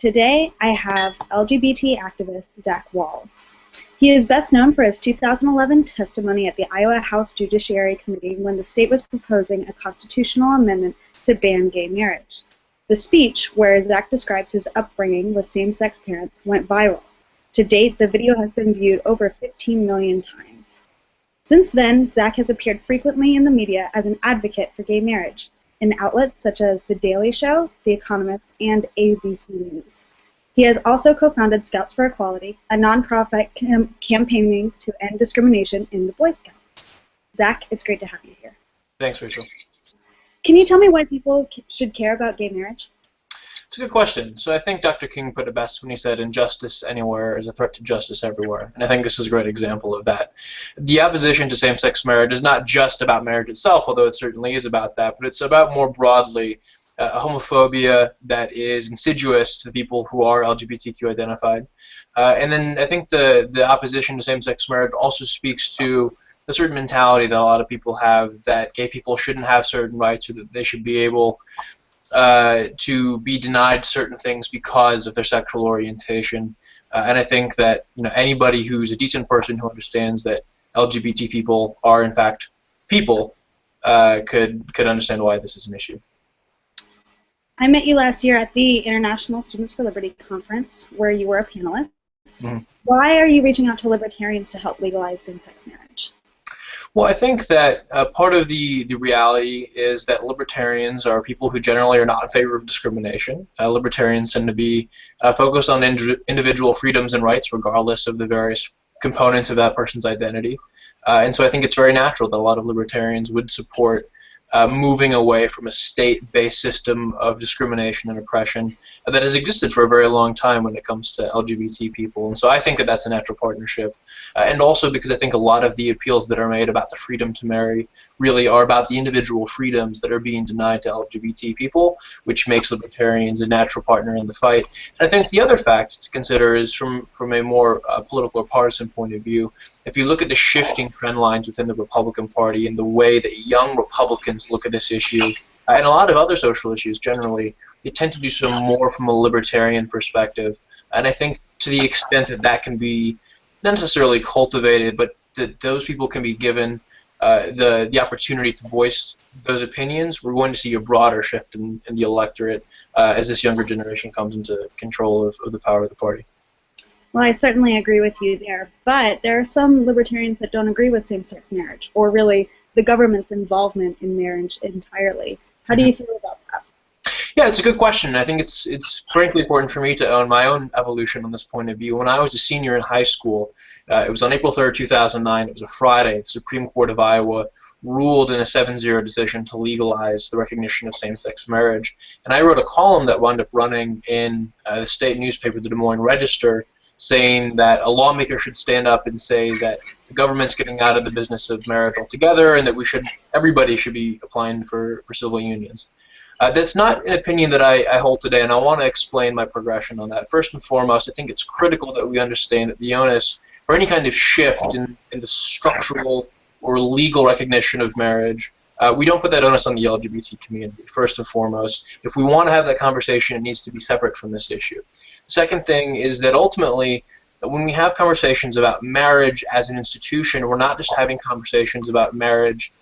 Today, I have LGBT activist Zach Wahls. He is best known for his 2011 testimony at the Iowa House Judiciary Committee when the state was proposing a constitutional amendment to ban gay marriage. The speech, where Zach describes his upbringing with same-sex parents, went viral. To date, the video has been viewed over 15 million times. Since then, Zach has appeared frequently in the media as an advocate for gay marriage in outlets such as The Daily Show, The Economist, and ABC News. He has also co-founded Scouts for Equality, a nonprofit campaigning to end discrimination in the Boy Scouts. Zach, it's great to have you here. Thanks, Rachel. Can you tell me why people should care about gay marriage? It's a good question. So I think Dr. King put it best when he said, injustice anywhere is a threat to justice everywhere. And I think this is a great example of that. The opposition to same-sex marriage is not just about marriage itself, although it certainly is about that, but it's about more broadly homophobia that is insidious to people who are LGBTQ identified. And then I think the opposition to same-sex marriage also speaks to a certain mentality that a lot of people have, that gay people shouldn't have certain rights, or that they should be able to be denied certain things because of their sexual orientation. And I think that anybody who's a decent person who understands that LGBT people are in fact people could understand why this is an issue. I met you last year at the International Students for Liberty conference, where you were a panelist. Mm-hmm. Why are you reaching out to libertarians to help legalize same-sex marriage? Well, I think that part of the reality is that libertarians are people who generally are not in favor of discrimination. Libertarians tend to be focused on individual freedoms and rights regardless of the various components of that person's identity. And so I think it's very natural that a lot of libertarians would support moving away from a state-based system of discrimination and oppression that has existed for a very long time when it comes to LGBT people. And so I think that that's a natural partnership. And also because I think a lot of the appeals that are made about the freedom to marry really are about the individual freedoms that are being denied to LGBT people, which makes libertarians a natural partner in the fight. And I think the other fact to consider is from a more political or partisan point of view, if you look at the shifting trend lines within the Republican Party and the way that young Republicans look at this issue, and a lot of other social issues generally, they tend to do so more from a libertarian perspective. And I think to the extent that that can be not necessarily cultivated, but that those people can be given the opportunity to voice those opinions, we're going to see a broader shift in the electorate as this younger generation comes into control of the power of the party. Well, I certainly agree with you there, but there are some libertarians that don't agree with same-sex marriage, or really the government's involvement in marriage entirely. How do you feel about that? Yeah, it's a good question. I think it's frankly important for me to own my own evolution on this point of view. When I was a senior in high school, it was on April 3rd, 2009, it was a Friday, the Supreme Court of Iowa ruled in a 7-0 decision to legalize the recognition of same-sex marriage. And I wrote a column that wound up running in the state newspaper, the Des Moines Register, saying that a lawmaker should stand up and say that the government's getting out of the business of marriage altogether, and that everybody should be applying for civil unions. That's not an opinion that I hold today, and I want to explain my progression on that. First and foremost, I think it's critical that we understand that the onus for any kind of shift in the structural or legal recognition of marriage, we don't put that onus on the LGBT community, first and foremost. If we want to have that conversation, it needs to be separate from this issue. The second thing is that ultimately, when we have conversations about marriage as an institution, we're not just having conversations about marriage,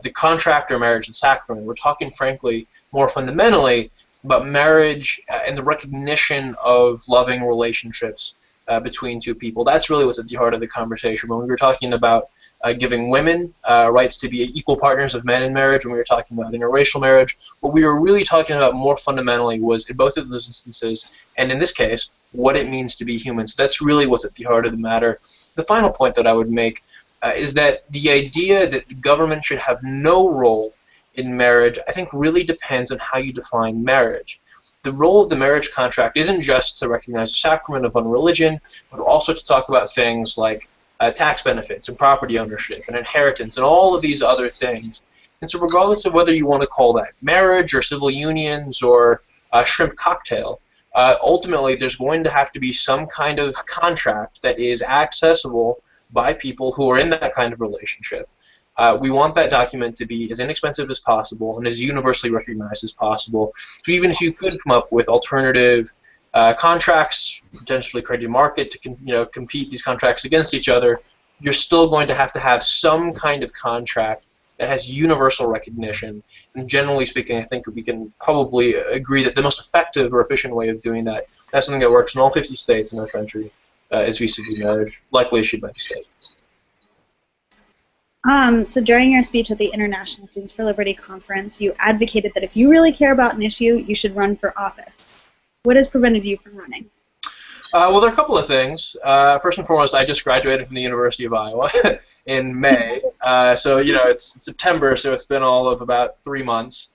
the contract or marriage, the sacrament. We're talking, frankly, more fundamentally about marriage and the recognition of loving relationships between two people. That's really what's at the heart of the conversation. When we were talking about giving women rights to be equal partners of men in marriage, when we were talking about interracial marriage, what we were really talking about more fundamentally was, in both of those instances, and in this case, what it means to be human. So that's really what's at the heart of the matter. The final point that I would make is that the idea that the government should have no role in marriage, I think, really depends on how you define marriage. The role of the marriage contract isn't just to recognize the sacrament of one religion, but also to talk about things like tax benefits and property ownership and inheritance and all of these other things. And so regardless of whether you want to call that marriage or civil unions or a shrimp cocktail, ultimately there's going to have to be some kind of contract that is accessible by people who are in that kind of relationship. We want that document to be as inexpensive as possible and as universally recognized as possible. So even if you could come up with alternative contracts, potentially create a market to compete these contracts against each other, you're still going to have some kind of contract that has universal recognition. And generally speaking, I think we can probably agree that the most effective or efficient way of doing that's something that works in all 50 states in our country, is vis-a-vis marriage, likely issued by the state. So during your speech at the International Students for Liberty Conference, you advocated that if you really care about an issue, you should run for office. What has prevented you from running? Well, there are a couple of things. First and foremost, I just graduated from the University of Iowa in May. So, it's September, so it's been all of about 4 months,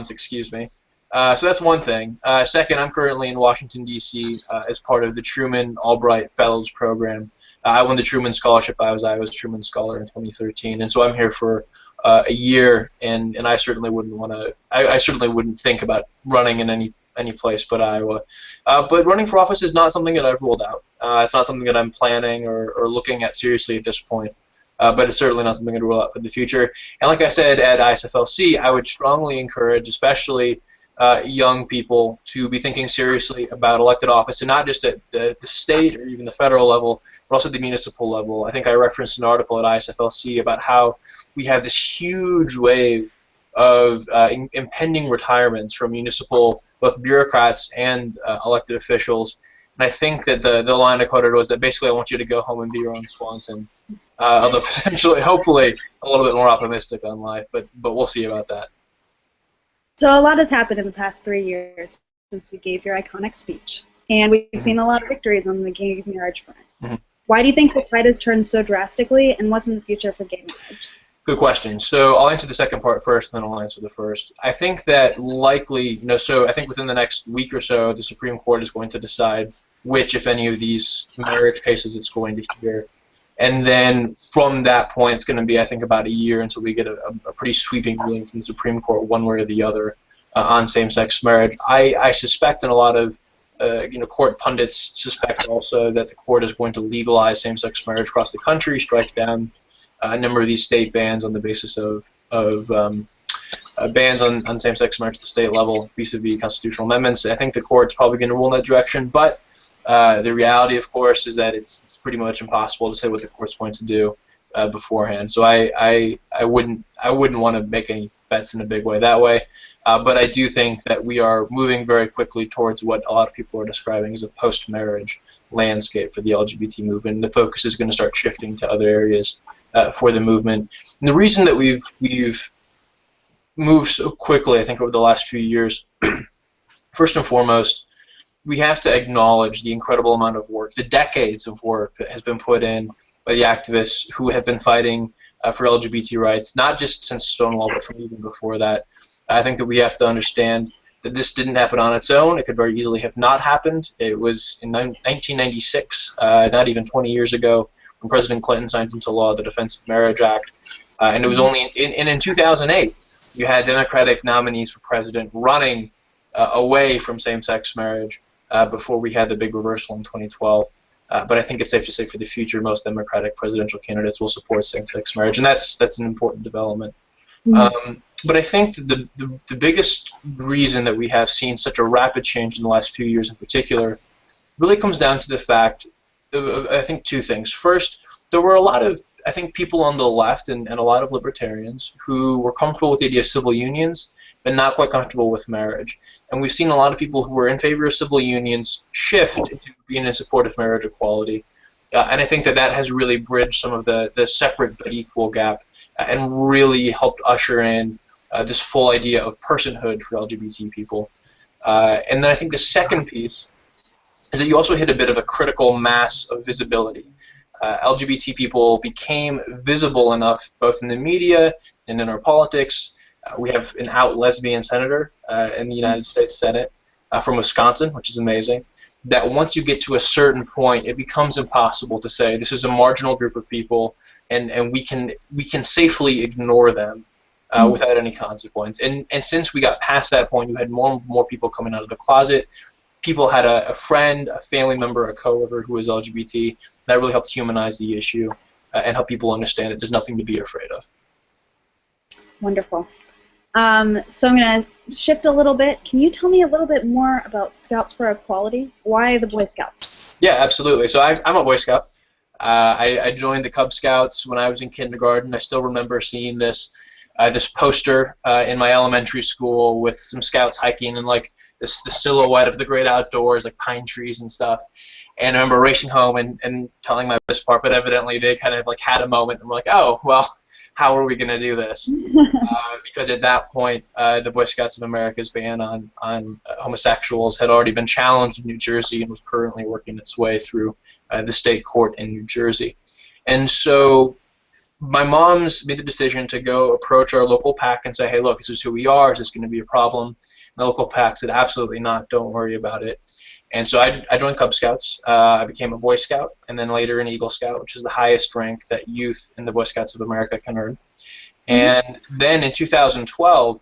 excuse me. So that's one thing. Second, I'm currently in Washington, D.C. As part of the Truman Albright Fellows Program. I won the Truman Scholarship. I was Truman Scholar in 2013, and so I'm here for a year, and I certainly wouldn't want to. I certainly wouldn't think about running in any place but Iowa. But running for office is not something that I've ruled out. It's not something that I'm planning or looking at seriously at this point. But it's certainly not something I'd rule out for the future. And like I said at ISFLC, I would strongly encourage, especially young people, to be thinking seriously about elected office, and not just at the state or even the federal level, but also at the municipal level. I think I referenced an article at ISFLC about how we have this huge wave of impending retirements from municipal, both bureaucrats and elected officials. And I think that the line I quoted was that basically I want you to go home and be your own Swanson. Although potentially, hopefully, a little bit more optimistic on life, but we'll see about that. So a lot has happened in the past 3 years since you gave your iconic speech, and we've seen a lot of victories on the gay marriage front. Why do you think the tide has turned so drastically, and what's in the future for gay marriage? Good question. So I'll answer the second part first, and then I'll answer the first. I think that likely, so I think within the next week or so, the Supreme Court is going to decide which, if any, of these marriage cases it's going to hear. And then from that point, it's going to be, I think, about a year until we get a pretty sweeping ruling from the Supreme Court, one way or the other, on same-sex marriage. I suspect, and a lot of court pundits suspect also, that the court is going to legalize same-sex marriage across the country, strike down a number of these state bans on the basis of bans on same-sex marriage at the state level vis-a-vis constitutional amendments. I think the court's probably going to rule in that direction, but the reality, of course, is that it's pretty much impossible to say what the court's going to do beforehand. So I wouldn't want to make any bets in a big way that way. But I do think that we are moving very quickly towards what a lot of people are describing as a post-marriage landscape for the LGBT movement. The focus is going to start shifting to other areas for the movement. And the reason that we've moved so quickly, I think, over the last few years, first and foremost, we have to acknowledge the incredible amount of work, the decades of work that has been put in by the activists who have been fighting for LGBT rights, not just since Stonewall, but from even before that. I think that we have to understand that this didn't happen on its own. It could very easily have not happened. It was in 1996, not even 20 years ago, when President Clinton signed into law the Defense of Marriage Act. And it was only in 2008 you had Democratic nominees for president running away from same-sex marriage before we had the big reversal in 2012. But I think it's safe to say for the future, most Democratic presidential candidates will support same-sex marriage, and that's an important development. But I think the biggest reason that we have seen such a rapid change in the last few years in particular really comes down to the fact of, I think, two things. First, there were a lot of, I think, people on the left and a lot of libertarians who were comfortable with the idea of civil unions, but not quite comfortable with marriage. And we've seen a lot of people who were in favor of civil unions shift into being in support of marriage equality. And I think that has really bridged some of the separate but equal gap and really helped usher in this full idea of personhood for LGBT people. And then I think the second piece is that you also hit a bit of a critical mass of visibility. LGBT people became visible enough both in the media and in our politics. We have an out lesbian senator in the United States Senate from Wisconsin, which is amazing, that once you get to a certain point, it becomes impossible to say this is a marginal group of people and we can safely ignore them without any consequence. And since we got past that point, you had more and more people coming out of the closet. People had a friend, a family member, a coworker who was LGBT. That really helped humanize the issue and help people understand that there's nothing to be afraid of. Wonderful. So I'm going to shift a little bit. Can you tell me a little bit more about Scouts for Equality? Why the Boy Scouts? Yeah, absolutely. So I'm a Boy Scout. I joined the Cub Scouts when I was in kindergarten. I still remember seeing this poster in my elementary school with some scouts hiking and like the silhouette of the great outdoors, like pine trees and stuff. And I remember racing home and telling my best part, but evidently they kind of like had a moment and were like, oh, well, how are we going to do this? Because at that point, the Boy Scouts of America's ban on homosexuals had already been challenged in New Jersey and was currently working its way through the state court in New Jersey. And so my mom's made the decision to go approach our local PAC and say, hey, look, this is who we are. Is this going to be a problem? And the local PAC said, absolutely not. Don't worry about it. And so I joined Cub Scouts. I became a Boy Scout and then later an Eagle Scout, which is the highest rank that youth in the Boy Scouts of America can earn. And then in 2012,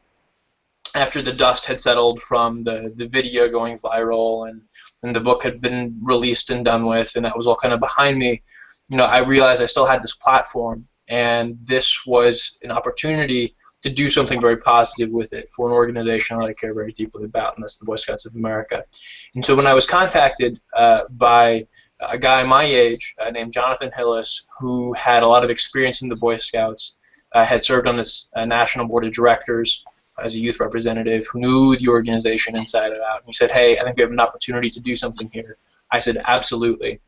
after the dust had settled from the video going viral and the book had been released and done with and that was all kind of behind me, I realized I still had this platform. And this was an opportunity to do something very positive with it for an organization that I care very deeply about, and that's the Boy Scouts of America. And so when I was contacted by a guy my age named Jonathan Hillis, who had a lot of experience in the Boy Scouts, had served on this national board of directors as a youth representative, who knew the organization inside and out, and he said, hey, I think we have an opportunity to do something here. I said, absolutely.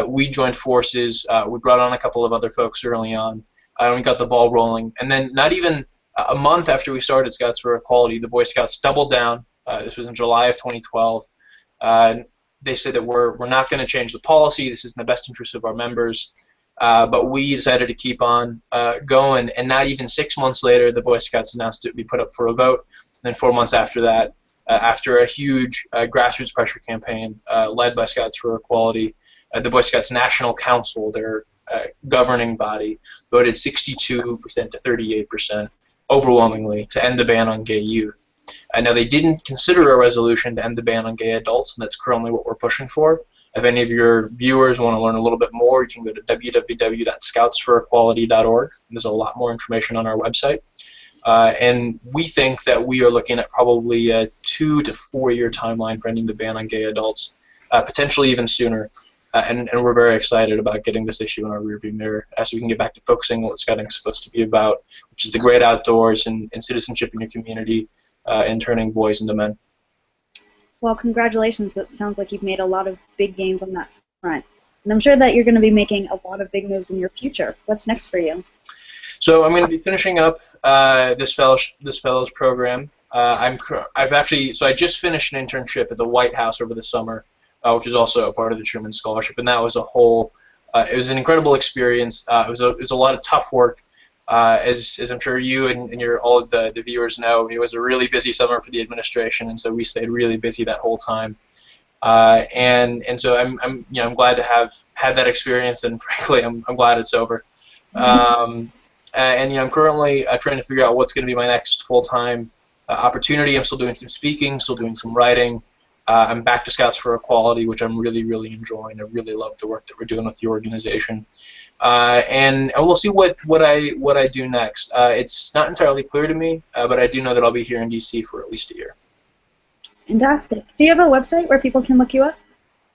We joined forces. We brought on a couple of other folks early on, and we got the ball rolling. And then not even a month after we started Scouts for Equality, the Boy Scouts doubled down. This was in July of 2012. They said that we're not going to change the policy. This is in the best interest of our members. But we decided to keep on going. And not even 6 months later, the Boy Scouts announced it would be put up for a vote. And then 4 months after that, after a huge grassroots pressure campaign led by Scouts for Equality, the Boy Scouts National Council, their governing body, voted 62% to 38%, overwhelmingly, to end the ban on gay youth. Now, they didn't consider a resolution to end the ban on gay adults, and that's currently what we're pushing for. If any of your viewers want to learn a little bit more, you can go to www.scoutsforequality.org. There's a lot more information on our website. And we think that we are looking at probably a 2 to 4 year timeline for ending the ban on gay adults, potentially even sooner. And we're very excited about getting this issue in our rearview mirror so we can get back to focusing on what scouting is supposed to be about, which is the great outdoors and citizenship in your community and turning boys into men. Well, congratulations. That sounds like you've made a lot of big gains on that front. And I'm sure that you're going to be making a lot of big moves in your future. What's next for you? So I'm going to be finishing up this fellows program. I just finished an internship at the White House over the summer, which is also a part of the Truman Scholarship, and that was it was an incredible experience. It was a lot of tough work, as I'm sure you and all of the viewers know. It was a really busy summer for the administration, and so we stayed really busy that whole time. And so I'm glad to have had that experience, and frankly, I'm glad it's over. And I'm currently trying to figure out what's going to be my next full-time opportunity. I'm still doing some speaking, still doing some writing. I'm back to Scouts for Equality, which I'm really, really enjoying. I really love the work that we're doing with the organization, and we'll see what I do next. It's not entirely clear to me, but I do know that I'll be here in DC for at least a year. Fantastic. Do you have a website where people can look you up?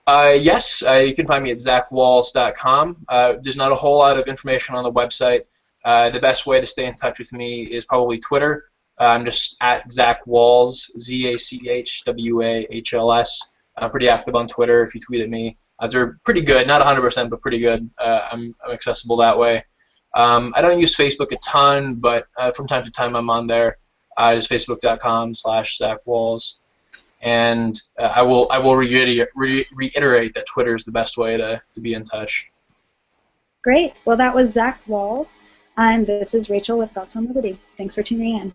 Yes, you can find me at zachwahls.com. There's not a whole lot of information on the website. The best way to stay in touch with me is probably Twitter. I'm just at Zach Wahls, ZACHWAHLS. I'm pretty active on Twitter. If you tweet at me, they're pretty good. Not 100%, but pretty good. I'm accessible that way. I don't use Facebook a ton, but from time to time I'm on there. Just facebook.com/Zach Wahls. And I will reiterate that Twitter is the best way to be in touch. Great. Well, that was Zach Wahls, and this is Rachel with Thoughts on Liberty. Thanks for tuning in.